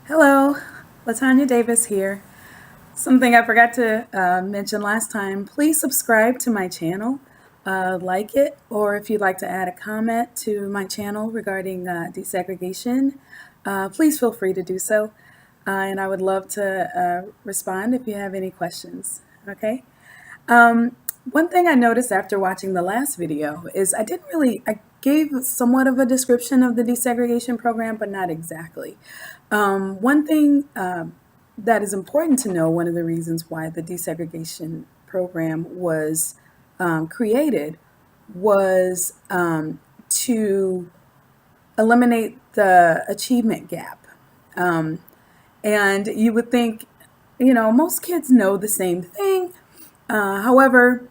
Hello, Latanya Davis here. Something I forgot to mention last time, please subscribe to my channel, like it, or if you'd like to add a comment to my channel regarding desegregation, please feel free to do so. And I would love to respond if you have any questions. Okay. One thing I noticed after watching the last video is I gave somewhat of a description of the desegregation program, but not exactly. One thing that is important to know, one of the reasons why the desegregation program was created was to eliminate the achievement gap. And you would think, most kids know the same thing. However,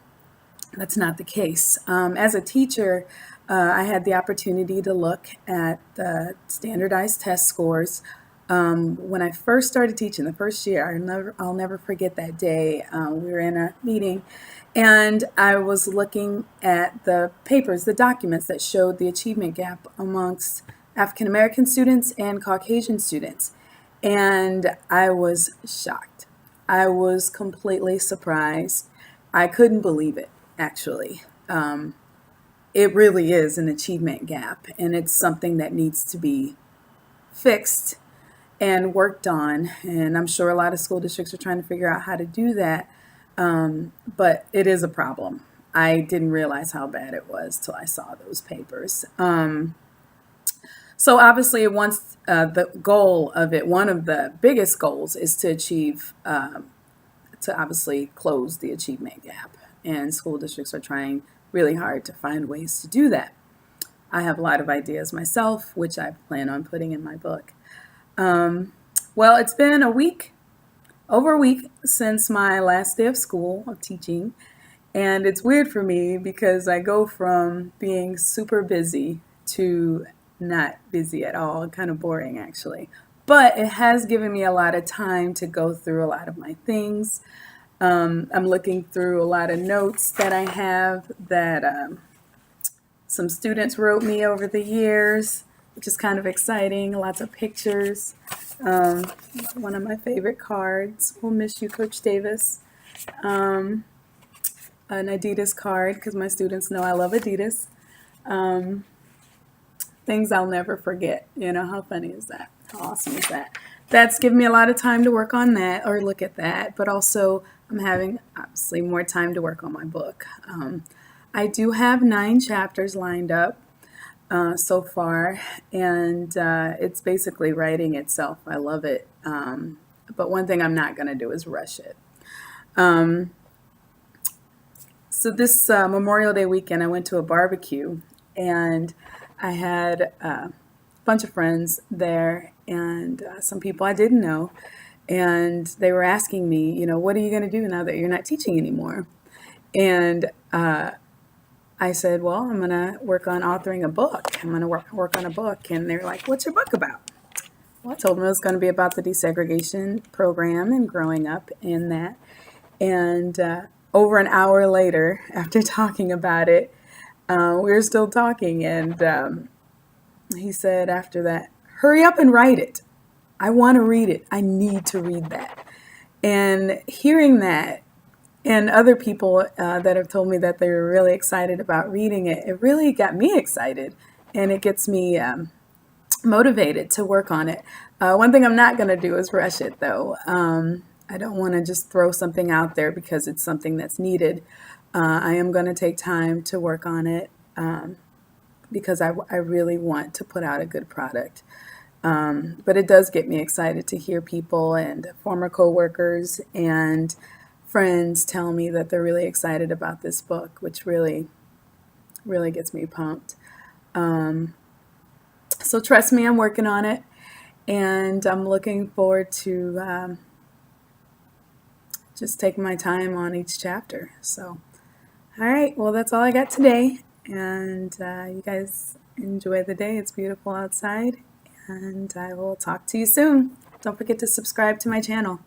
that's not the case. As a teacher, I had the opportunity to look at the standardized test scores. When I first started teaching, the first year, I'll never forget that day. We were in a meeting, and I was looking at the papers, the documents that showed the achievement gap amongst African American students and Caucasian students. And I was shocked. I was completely surprised. I couldn't believe it, actually. It really is an achievement gap, and it's something that needs to be fixed and worked on. And I'm sure a lot of school districts are trying to figure out how to do that, but it is a problem. I didn't realize how bad it was till I saw those papers. So obviously, once the goal of it, one of the biggest goals is to achieve, to obviously close the achievement gap. And school districts are trying really hard to find ways to do that. I have a lot of ideas myself, which I plan on putting in my book. Well, it's been over a week since my last day of school of teaching. And it's weird for me because I go from being super busy to not busy at all, kind of boring actually. But it has given me a lot of time to go through a lot of my things. I'm looking through a lot of notes that I have that some students wrote me over the years, which is kind of exciting. Lots of pictures. One of my favorite cards. We'll miss you, Coach Davis. An Adidas card, because my students know I love Adidas. Things I'll never forget. How funny is that? How awesome is that? That's given me a lot of time to work on that or look at that, but also I'm having obviously more time to work on my book. I do have 9 chapters lined up so far, and it's basically writing itself. I love it. But one thing I'm not going to do is rush it. So this Memorial Day weekend, I went to a barbecue, and I had a bunch of friends there and some people I didn't know. And they were asking me, what are you going to do now that you're not teaching anymore? And I said, well, I'm going to work on authoring a book. I'm going to work on a book. And they're like, what's your book about? Well, I told them it was going to be about the desegregation program and growing up in that. And over an hour later, after talking about it, we were still talking. And he said after that, hurry up and write it. I want to read it. I need to read that. And hearing that, and other people that have told me that they were really excited about reading it, it really got me excited. And it gets me motivated to work on it. One thing I'm not going to do is rush it, though. I don't want to just throw something out there because it's something that's needed. I am going to take time to work on it because I really want to put out a good product. But it does get me excited to hear people and former coworkers and friends tell me that they're really excited about this book, which really, really gets me pumped. So trust me, I'm working on it, and I'm looking forward to just taking my time on each chapter. So, all right, well, that's all I got today, and you guys enjoy the day. It's beautiful outside. And I will talk to you soon. Don't forget to subscribe to my channel.